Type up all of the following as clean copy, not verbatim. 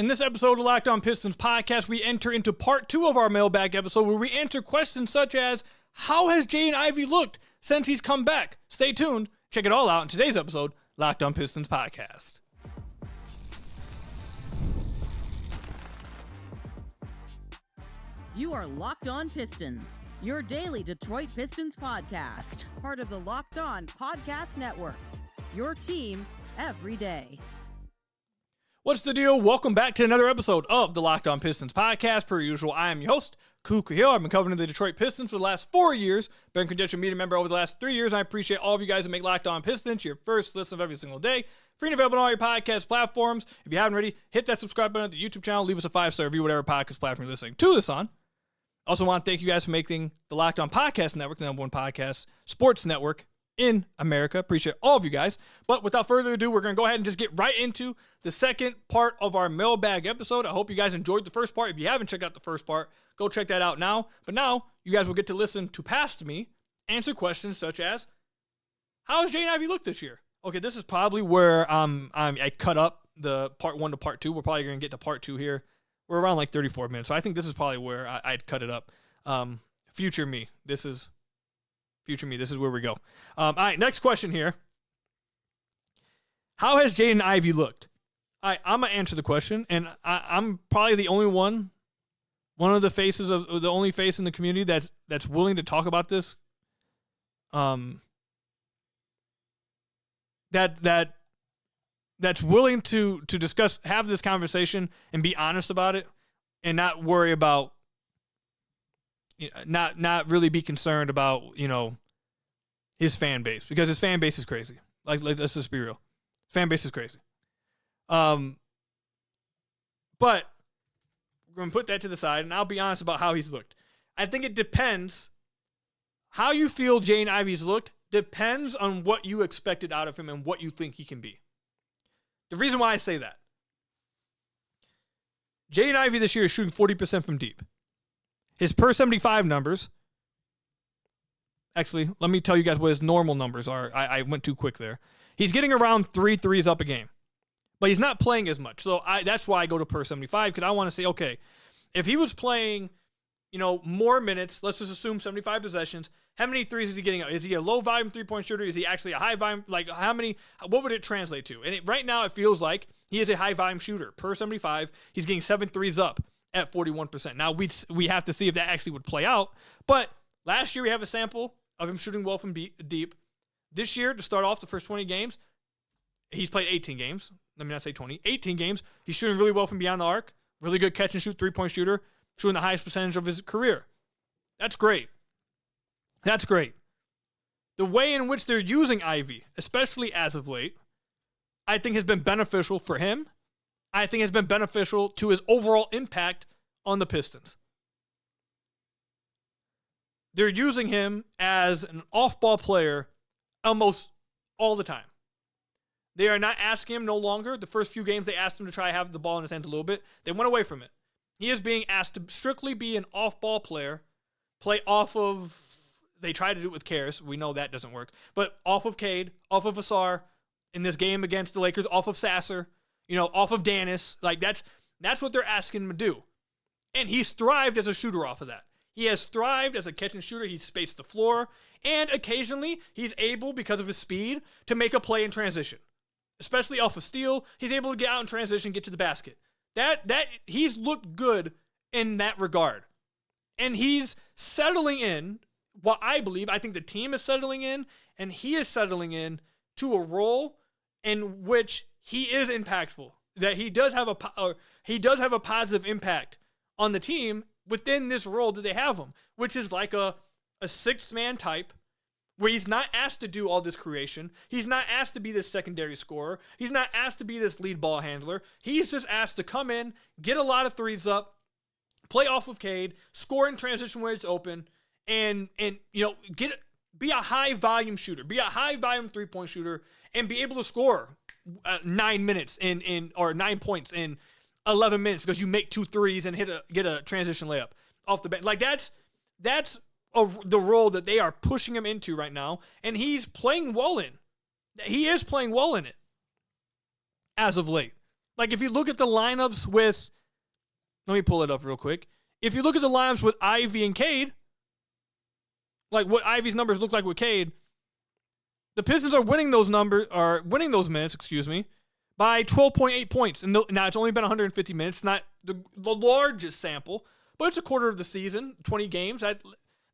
In this episode of Locked On Pistons podcast, we enter into part 2 of our mailbag episode where we answer questions such as, how has Jaden Ivey looked since he's come back? Stay tuned. Check it all out in today's episode, Locked On Pistons podcast. You are Locked On Pistons, your daily Detroit Pistons podcast, part of the Locked On Podcast Network, your team every day. What's the deal? Welcome back to another episode of the Locked On Pistons podcast. Per usual, I am your host, Khahil. I've been covering the Detroit Pistons for the last 4 years. Been a credentialed media member over the last 3 years. I appreciate all of you guys that make Locked On Pistons your first listen of every single day. Free and available on all your podcast platforms. If you haven't already, hit that subscribe button at the YouTube channel. Leave us a 5-star review, whatever podcast platform you're listening to this on. Also want to thank you guys for making the Locked On Podcast Network the number one podcast sports network in America. Appreciate all of you guys. But without further ado, we're going to go ahead and just get right into the second part of our mailbag episode. I hope you guys enjoyed the first part. If you haven't checked out the first part, go check that out now. But now, you guys will get to listen to past me answer questions such as, how has Jaden Ivey looked this year? Okay, this is probably where I cut up the part 1 to part 2. We're probably going to get to part 2 here. We're around like 34 minutes, so I think this is probably where I'd cut it up. Future me. This is future me. This is where we go. All right, next question here. How has Jaden Ivey looked? All right, I'm going to answer the question, and I'm probably the only one of the faces of the only face in the community that's willing to talk about this. That's willing to discuss, have this conversation, and be honest about it, and not worry about, not really be concerned about, his fan base, because his fan base is crazy. Like let's just be real, fan base is crazy. But we're gonna put that to the side, and I'll be honest about how he's looked. I think it depends. How you feel Jaden Ivey's looked depends on what you expected out of him and what you think he can be. The reason why I say that, Jaden Ivey this year is shooting 40% from deep. His per 75 numbers, actually, let me tell you guys what his normal numbers are. I went too quick there. He's getting around 3 threes up a game, but he's not playing as much. So that's why I go to per 75, because I want to say, okay, if he was playing, more minutes, let's just assume 75 possessions, how many threes is he getting up? Is he a low volume 3-point shooter? Is he actually a high volume? Like what would it translate to? And right now it feels like he is a high volume shooter. Per 75, he's getting 7 threes up at 41%. Now we have to see if that actually would play out. But last year we have a sample of him shooting well from deep. This year, to start off the first 20 games, he's played 18 games. Let me not say 20. 18 games. He's shooting really well from beyond the arc. Really good catch and shoot 3-point shooter. Shooting the highest percentage of his career. That's great. That's great. The way in which they're using Ivey, especially as of late, I think has been beneficial for him. I think has been beneficial to his overall impact on the Pistons. They're using him as an off-ball player almost all the time. They are not asking him no longer. The first few games, they asked him to try to have the ball in his hands a little bit. They went away from it. He is being asked to strictly be an off-ball player, play off of, they try to do it with Cares. We know that doesn't work. But off of Cade, off of Ausar, in this game against the Lakers, off of Sasser, off of Dennis. Like, that's what they're asking him to do. And he's thrived as a shooter off of that. He has thrived as a catch and shooter. He's spaced the floor. And occasionally, he's able, because of his speed, to make a play in transition. Especially off of steal, he's able to get out in transition, get to the basket. That he's looked good in that regard. And he's settling in, what I think the team is settling in, and he is settling in to a role in which he is impactful. That he does have a positive impact on the team within this role that they have him, which is like a sixth man type, where he's not asked to do all this creation. He's not asked to be this secondary scorer. He's not asked to be this lead ball handler. He's just asked to come in, get a lot of threes up, play off of Cade, score in transition where it's open, and be a high volume shooter, be a high volume 3-point shooter, and be able to score 9 minutes or 9 points in 11 minutes because you make 2 threes and get a transition layup off the bench. Like that's the role that they are pushing him into right now, and he's playing well in. He is playing well in it as of late. Like, if you look at the lineups with, let me pull it up real quick. If you look at the lineups with Ivy and Cade, like what Ivy's numbers look like with Cade, the Pistons are winning those minutes, by 12.8 points. And now it's only been 150 minutes, not the largest sample, but it's a quarter of the season, 20 games.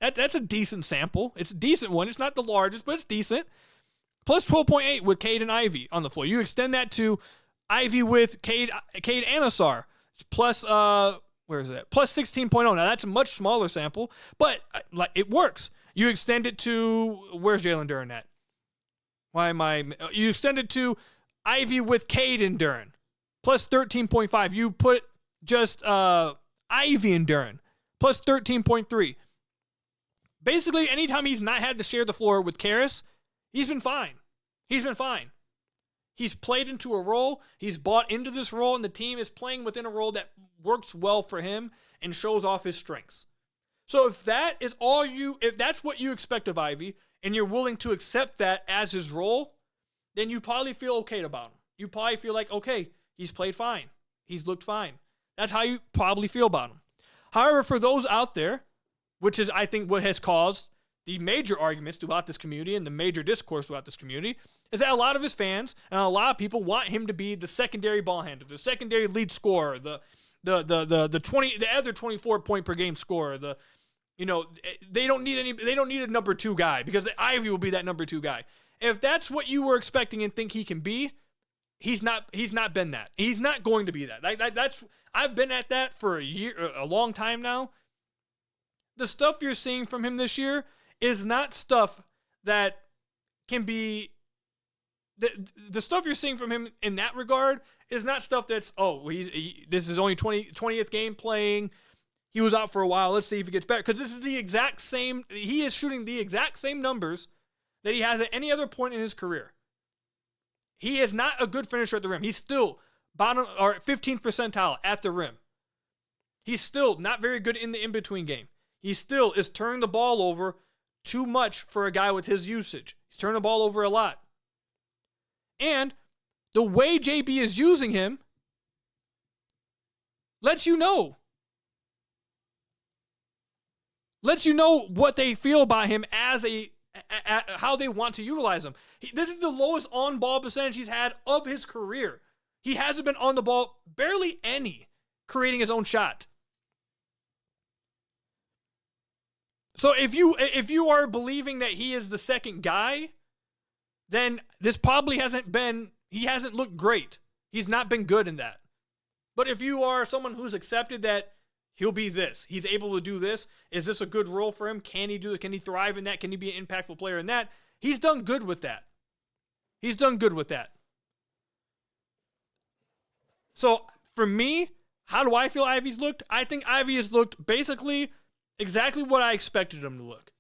That's a decent sample. It's a decent one. It's not the largest, but it's decent. Plus 12.8 with Cade and Ivy on the floor. You extend that to Ivy with Cade and Ausar. Plus, where is it? Plus 16.0. Now, that's a much smaller sample, but it works. You extend it to, where's Jalen Duren at? You extend it to Ivy with Cade and Duren. Plus 13.5. You put just Ivy and Duren. Plus 13.3. Basically, anytime he's not had to share the floor with Karras, he's been fine. He's played into a role. He's bought into this role, and the team is playing within a role that works well for him and shows off his strengths. So if that's what you expect of Ivy, and you're willing to accept that as his role, then you probably feel okay about him. You probably feel like, okay, he's played fine. He's looked fine. That's how you probably feel about him. However, for those out there, which is, I think, what has caused the major arguments throughout this community and the major discourse throughout this community, is that a lot of his fans and a lot of people want him to be the secondary ball handler, the secondary lead scorer, the other 24 point per game scorer. They don't need a number 2 guy, because Ivy will be that number 2 guy. If that's what you were expecting and think he can be, he's not been that. He's not going to be that. I've been at that for a long time now. The stuff you're seeing from him this year is not stuff that can be. The stuff you're seeing from him in that regard is not stuff that's, this is only 20th game playing. He was out for a while. Let's see if he gets better. Because this is the exact same. He is shooting the exact same numbers that he has at any other point in his career. He is not a good finisher at the rim. He's still bottom or 15th percentile at the rim. He's still not very good in the in-between game. He still is turning the ball over too much for a guy with his usage. He's turning the ball over a lot. And the way JB is using him lets you know what they feel about him as how they want to utilize him. This is the lowest on-ball percentage he's had of his career. He hasn't been on the ball barely any, creating his own shot. So if you are believing that he is the second guy, then this probably he hasn't looked great. He's not been good in that. But if you are someone who's accepted that he'll be this, he's able to do this, is this a good role for him? Can he do it? Can he thrive in that? Can he be an impactful player in that? He's done good with that. So for me, how do I feel Ivy's looked? I think Ivy has looked basically exactly what I expected him to look.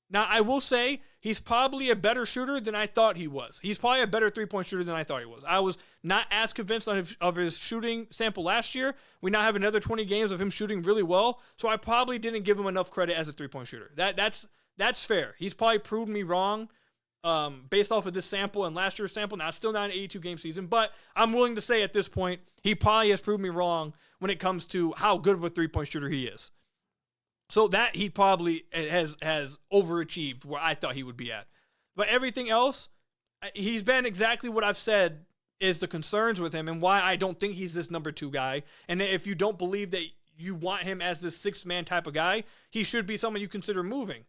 Now, I will say he's probably a better shooter than I thought he was. He's probably a better three-point shooter than I thought he was. I was not as convinced of his shooting sample last year. We now have another 20 games of him shooting really well, so I probably didn't give him enough credit as a three-point shooter. That's fair. He's probably proved me wrong based off of this sample and last year's sample. Now, it's still not an 82-game season, but I'm willing to say at this point he probably has proved me wrong when it comes to how good of a three-point shooter he is. So that he probably has overachieved where I thought he would be at. But everything else, he's been exactly what I've said is the concerns with him and why I don't think he's this number 2 guy. And if you don't believe that you want him as this 6-man type of guy, he should be someone you consider moving.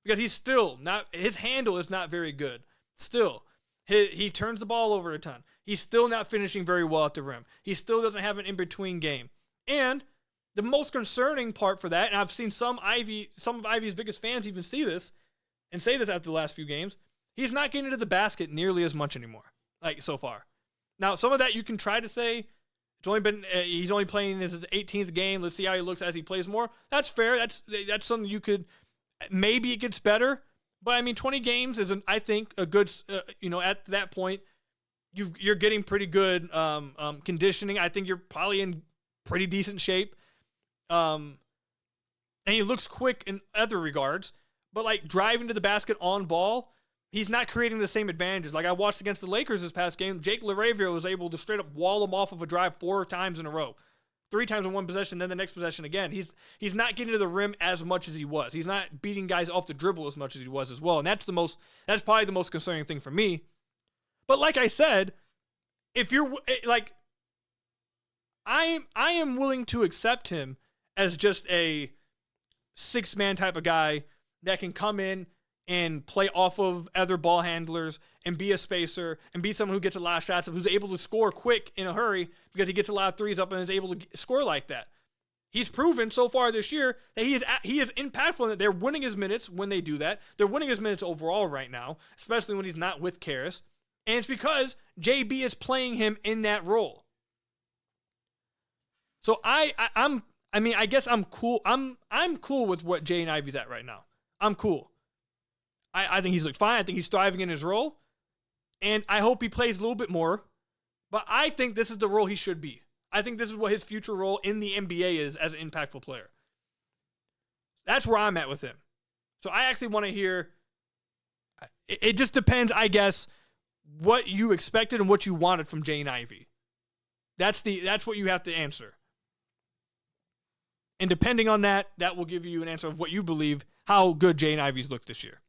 Because he's still not, his handle is not very good. Still, he turns the ball over a ton. He's still not finishing very well at the rim. He still doesn't have an in-between game. And the most concerning part for that, and I've seen some of Ivy's biggest fans even see this and say this after the last few games, he's not getting to the basket nearly as much anymore, like so far. Now, some of that you can try to say, he's only playing his 18th game. Let's see how he looks as he plays more. That's fair. That's something you could, maybe it gets better. But I mean, 20 games is, I think, a good, at that point, you're getting pretty good conditioning. I think you're probably in pretty decent shape. And he looks quick in other regards, but like driving to the basket on ball, he's not creating the same advantages. Like I watched against the Lakers this past game, Jake LaRavia was able to straight up wall him off of a drive 4 times in a row. 3 times in one possession, then the next possession again. He's not getting to the rim as much as he was. He's not beating guys off the dribble as much as he was as well. And that's probably the most concerning thing for me. But like I said, if you're like, I am willing to accept him as just a 6-man type of guy that can come in and play off of other ball handlers and be a spacer and be someone who gets a lot of shots and who's able to score quick in a hurry because he gets a lot of threes up and is able to score like that. He's proven so far this year that he is impactful and that they're winning his minutes when they do that. They're winning his minutes overall right now, especially when he's not with Karras. And it's because JB is playing him in that role. So I guess I'm cool. I'm cool with what Jaden Ivey's at right now. I'm cool. I think he's looked fine. I think he's thriving in his role. And I hope he plays a little bit more. But I think this is the role he should be. I think this is what his future role in the NBA is as an impactful player. That's where I'm at with him. So I actually want to hear. It just depends, I guess, what you expected and what you wanted from Jaden Ivey. That's what you have to answer. And depending on that, that will give you an answer of what you believe, how good Jaden Ivey's looked this year.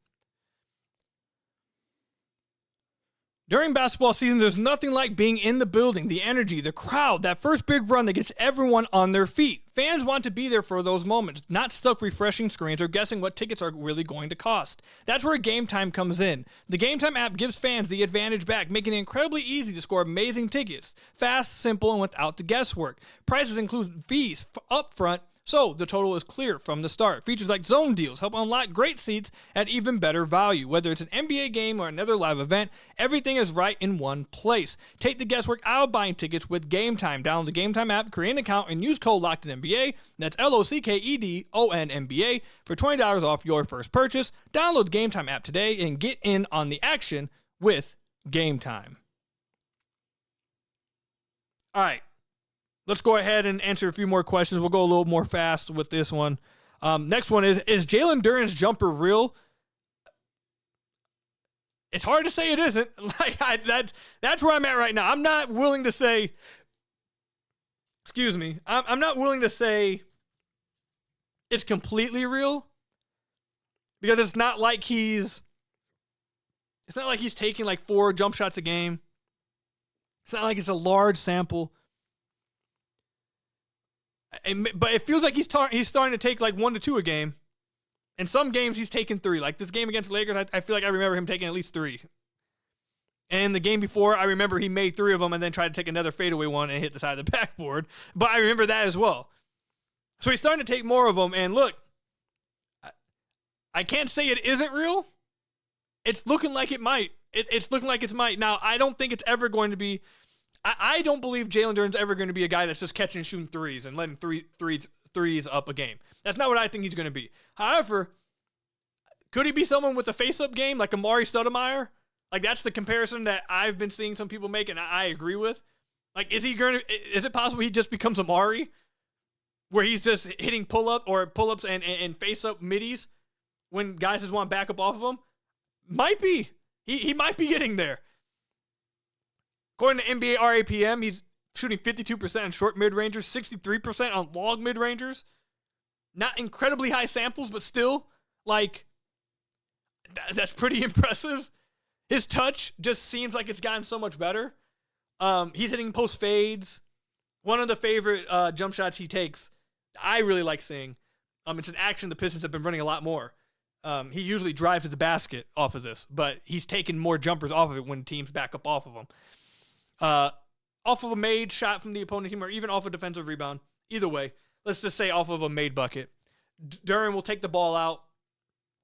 During basketball season, there's nothing like being in the building, the energy, the crowd, that first big run that gets everyone on their feet. Fans want to be there for those moments, not stuck refreshing screens or guessing what tickets are really going to cost. That's where Game Time comes in. The Game Time app gives fans the advantage back, making it incredibly easy to score amazing tickets. Fast, simple, and without the guesswork. Prices include fees up front, so the total is clear from the start. Features like zone deals help unlock great seats at even better value. Whether it's an NBA game or another live event, everything is right in one place. Take the guesswork out of buying tickets with Game Time. Download the Game Time app, create an account, and use code LOCKEDONNBA. That's LOCKEDONNBA for $20 off your first purchase. Download the Game Time app today and get in on the action with Game Time. All right. Let's go ahead and answer a few more questions. We'll go a little more fast with this one. Next one is Jalen Duren's jumper real? It's hard to say it isn't. That's where I'm at right now. I'm not willing to say, excuse me, I'm not willing to say it's completely real because it's not like he's taking like 4 jump shots a game. It's not like it's a large sample. But it feels like he's starting to take like 1 to 2 a game. In some games, he's taken 3. Like this game against the Lakers, I feel like I remember him taking at least 3. And the game before, I remember he made 3 of them and then tried to take another fadeaway one and hit the side of the backboard. But I remember that as well. So he's starting to take more of them. And look, I can't say it isn't real. It's looking like it might. It's looking like it might. Now, I don't think it's ever going to be. I don't believe Jalen Duren's ever going to be a guy that's just catching and shooting threes and letting threes up a game. That's not what I think he's going to be. However, could he be someone with a face-up game like Amari Stoudemire? Like, that's the comparison that I've been seeing some people make, and I agree with. Like, is it possible he just becomes Amari, where he's just hitting pull-ups and face-up middies when guys just want to back up off of him? Might be. He might be getting there. According to NBA RAPM, he's shooting 52% on short mid-rangers, 63% on long mid-rangers. Not incredibly high samples, but still, like, that's pretty impressive. His touch just seems like it's gotten so much better. He's hitting post fades. One of the favorite jump shots he takes, I really like seeing. It's an action the Pistons have been running a lot more. He usually drives to the basket off of this, but he's taking more jumpers off of it when teams back up off of him. Off of a made shot from the opponent team or even off a defensive rebound. Either way, let's just say off of a made bucket. Duren will take the ball out.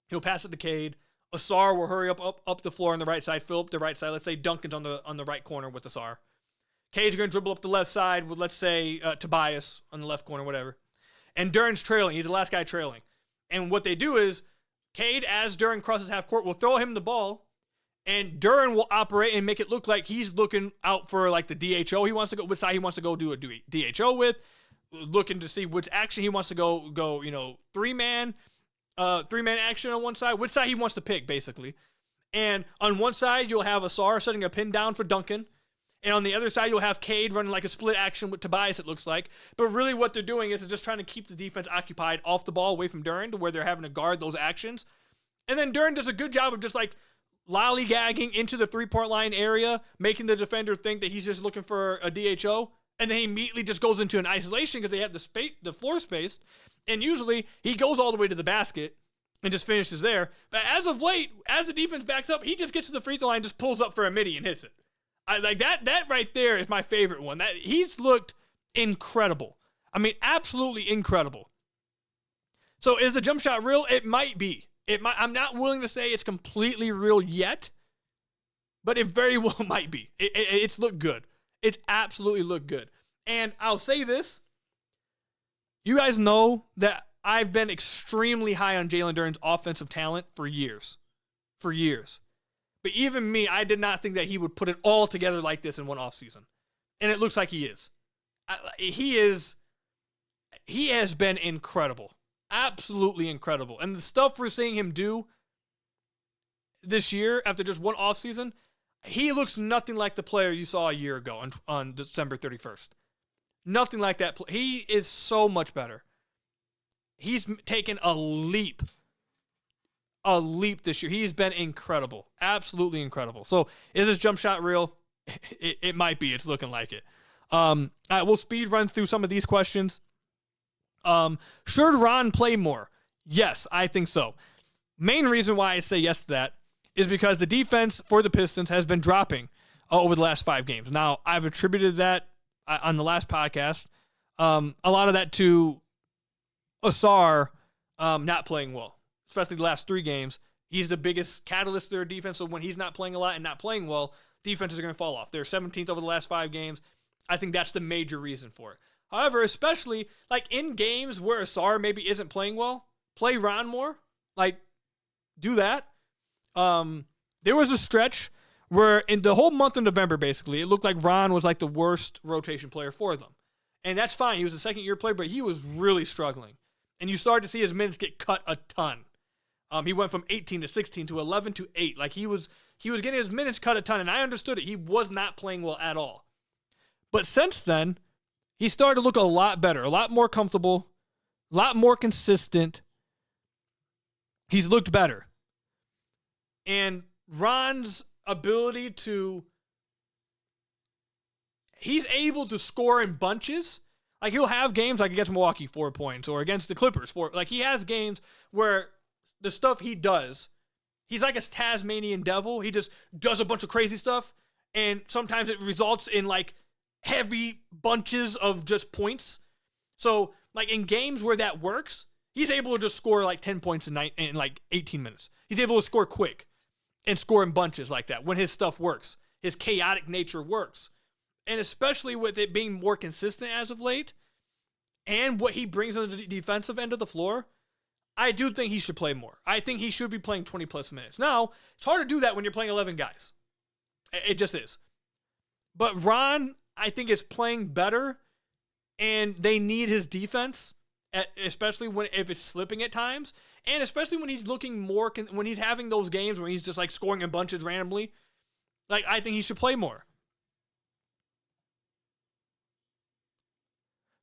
He'll pass it to Cade. Ausar will hurry up the floor on the right side, fill up the right side. Let's say Duncan's on the right corner with Ausar. Cade's going to dribble up the left side with, let's say, Tobias on the left corner, whatever. And Duren's trailing. He's the last guy trailing. And what they do is Cade, as Duren crosses half court, will throw him the ball. And Duren will operate and make it look like he's looking out for like the DHO he wants to go, which side he wants to go do a DHO with, looking to see which action he wants to go, three-man action on one side, which side he wants to pick, basically. And on one side, you'll have Ausar setting a pin down for Duncan. And on the other side, you'll have Cade running like a split action with Tobias, it looks like. But really what they're doing is just trying to keep the defense occupied off the ball away from Duren to where they're having to guard those actions. And then Duren does a good job of just like lollygagging into the three-point line area, making the defender think that he's just looking for a DHO. And then he immediately just goes into an isolation because they have the floor space. And usually he goes all the way to the basket and just finishes there. But as of late, as the defense backs up, he just gets to the free throw line, just pulls up for a midi and hits it. I like that. That right there is my favorite one. That he's looked incredible. I mean, absolutely incredible. So is the jump shot real? It might be. It might. I'm not willing to say it's completely real yet, but it very well might be. It's looked good. It's absolutely looked good. And I'll say this. You guys know that I've been extremely high on Jalen Duren's offensive talent for years. For years. But even me, I did not think that he would put it all together like this in one offseason. And it looks like he is. He has been incredible. Absolutely incredible. And the stuff we're seeing him do this year after just one offseason, he looks nothing like the player you saw a year ago on December 31st. Nothing like that. He is so much better. He's taken a leap this year. He's been incredible. Absolutely incredible. So is this jump shot real? It might be. It's looking like it. We'll speed run through some of these questions. Should Ron play more? Yes, I think so. Main reason why I say yes to that is because the defense for the Pistons has been dropping over the last 5 games. Now, I've attributed that on the last podcast, a lot of that to Ausar not playing well, especially the last 3 games. He's the biggest catalyst to their defense, so when he's not playing a lot and not playing well, defenses are going to fall off. They're 17th over the last 5 games. I think that's the major reason for it. However, especially like in games where Ausar maybe isn't playing well, play Ron more. Like, do that. There was a stretch where in the whole month of November, basically, it looked like Ron was like the worst rotation player for them. And that's fine. He was a second-year player, but he was really struggling. And you started to see his minutes get cut a ton. He went from 18 to 16 to 11 to 8. Like, he was getting his minutes cut a ton, and I understood it. He was not playing well at all. But since then, he started to look a lot better, a lot more comfortable, a lot more consistent. He's looked better. And Ron's ability he's able to score in bunches. Like, he'll have games like against Milwaukee, 4 points, or against the Clippers, 4. Like, he has games where the stuff he does, he's like a Tasmanian devil. He just does a bunch of crazy stuff, and sometimes it results in, like, heavy bunches of just points. So, like, in games where that works, he's able to just score, like, 10 points in like, 18 minutes. He's able to score quick and score in bunches like that when his stuff works. His chaotic nature works. And especially with it being more consistent as of late and what he brings on the defensive end of the floor, I do think he should play more. I think he should be playing 20-plus minutes. Now, it's hard to do that when you're playing 11 guys. It just is. But Ron, I think, is playing better, and they need his defense, especially if it's slipping at times, and especially when he's looking more, when he's having those games where he's just like scoring in bunches randomly. Like, I think he should play more.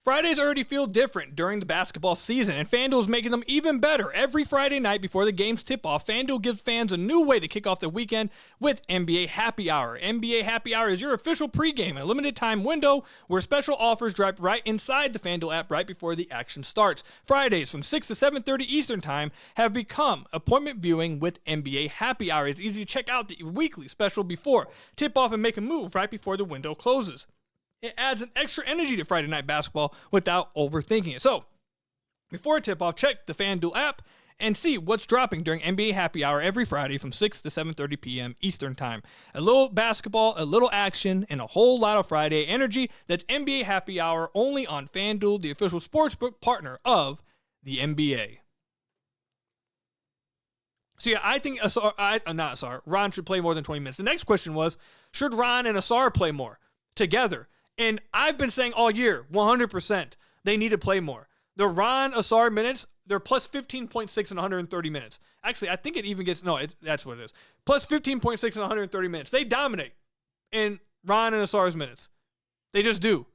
Fridays already feel different during the basketball season, and FanDuel is making them even better. Every Friday night before the games tip off, FanDuel gives fans a new way to kick off the weekend with NBA Happy Hour. NBA Happy Hour is your official pregame, a limited time window where special offers drop right inside the FanDuel app right before the action starts. Fridays from 6 to 7:30 Eastern Time have become appointment viewing with NBA Happy Hour. It's easy to check out the weekly special before tip off and make a move right before the window closes. It adds an extra energy to Friday night basketball without overthinking it. So, before tip-off, check the FanDuel app and see what's dropping during NBA Happy Hour every Friday from 6 to 7:30 p.m. Eastern Time. A little basketball, a little action, and a whole lot of Friday energy. That's NBA Happy Hour only on FanDuel, the official sportsbook partner of the NBA. So, yeah, I think Ron should play more than 20 minutes. The next question was, should Ron and Ausar play more together? And I've been saying all year, 100%, they need to play more. The Ron Ausar minutes, they're plus 15.6 in 130 minutes. Actually, I think it even gets, that's what it is. Plus 15.6 in 130 minutes. They dominate in Ron and Ausar's minutes. They just do.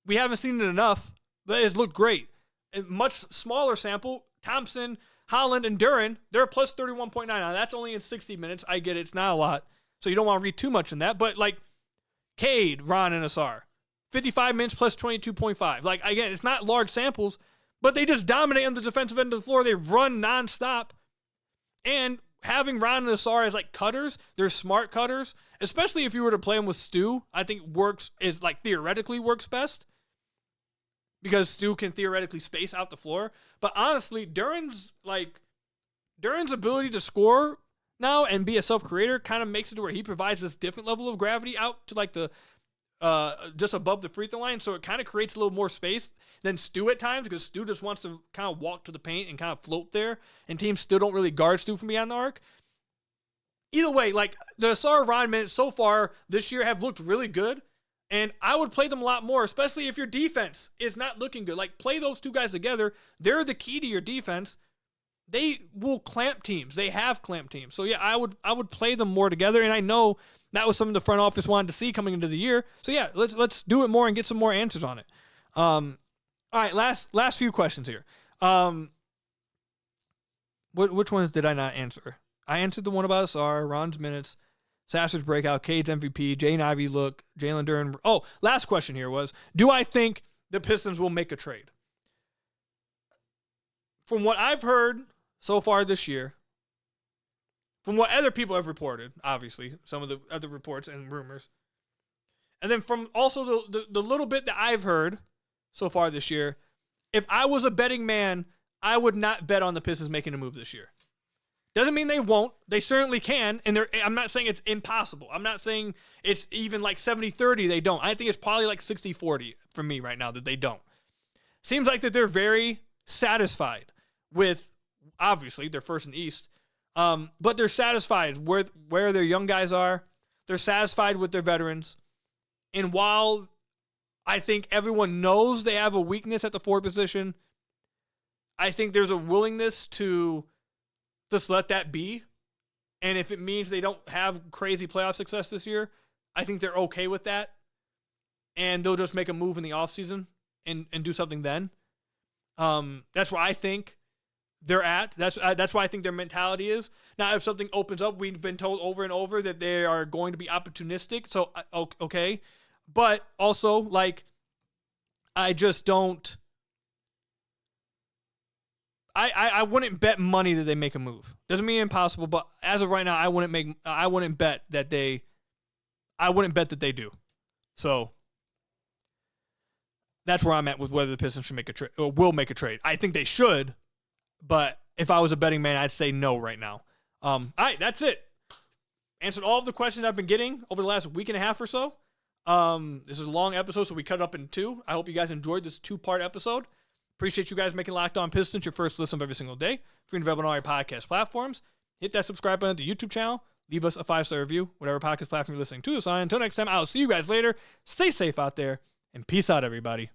We haven't seen it enough, but it's looked great. A much smaller sample, Thompson, Holland, and Duren, they're plus 31.9. Now, that's only in 60 minutes. I get it. It's not a lot. So you don't want to read too much in that. But, like, Cade, Ron, and Ausar, 55 minutes plus 22.5. Like, again, it's not large samples, but they just dominate on the defensive end of the floor. They run nonstop. And having Ron and Ausar as, like, cutters, they're smart cutters, especially if you were to play them with Stu, I think theoretically works best. Because Stu can theoretically space out the floor. But honestly, Duren's ability to score now and be a self-creator kind of makes it to where he provides this different level of gravity out to like the just above the free throw line. So it kind of creates a little more space than Stu at times, because Stu just wants to kind of walk to the paint and kind of float there. And teams still don't really guard Stu from beyond the arc. Either way, like the Ausar Ron minutes so far this year have looked really good. And I would play them a lot more, especially if your defense is not looking good. Like, play those two guys together. They're the key to your defense. They will clamp teams. They have clamped teams. So, yeah, I would play them more together. And I know that was something the front office wanted to see coming into the year. So, yeah, let's do it more and get some more answers on it. All right, last few questions here. Which ones did I not answer? I answered the one about Ausar, Ron's minutes, Sasser's breakout, Cade's MVP, Jaden Ivey look, Jalen Duren. Oh, last question here was, do I think the Pistons will make a trade? From what I've heard so far this year, from what other people have reported, obviously, some of the other reports and rumors, and then from also the little bit that I've heard so far this year, if I was a betting man, I would not bet on the Pistons making a move this year. Doesn't mean they won't. They certainly can. And I'm not saying it's impossible. I'm not saying it's even like 70-30 they don't. I think it's probably like 60-40 for me right now that they don't. Seems like that they're very satisfied with, obviously, they're first in the East. But they're satisfied where their young guys are. They're satisfied with their veterans. And while I think everyone knows they have a weakness at the forward position, I think there's a willingness to just let that be. And if it means they don't have crazy playoff success this year, I think they're okay with that. And they'll just make a move in the offseason and do something then. That's where I think they're at. That's why I think their mentality is. Now, if something opens up, we've been told over and over that they are going to be opportunistic. So, okay. But also, like, I just don't... I wouldn't bet money that they make a move. Doesn't mean impossible, but as of right now, I wouldn't bet that they do. So that's where I'm at with whether the Pistons should make a trade or will make a trade. I think they should, but if I was a betting man, I'd say no right now. All right, that's it. Answered all of the questions I've been getting over the last week and a half or so. This is a long episode, so we cut it up in two. I hope you guys enjoyed this 2-part episode. Appreciate you guys making Locked On Pistons your first listen of every single day. Free and available on all your podcast platforms. Hit that subscribe button to the YouTube channel. Leave us a 5-star review, whatever podcast platform you're listening to us on. Until next time, I'll see you guys later. Stay safe out there, and peace out, everybody.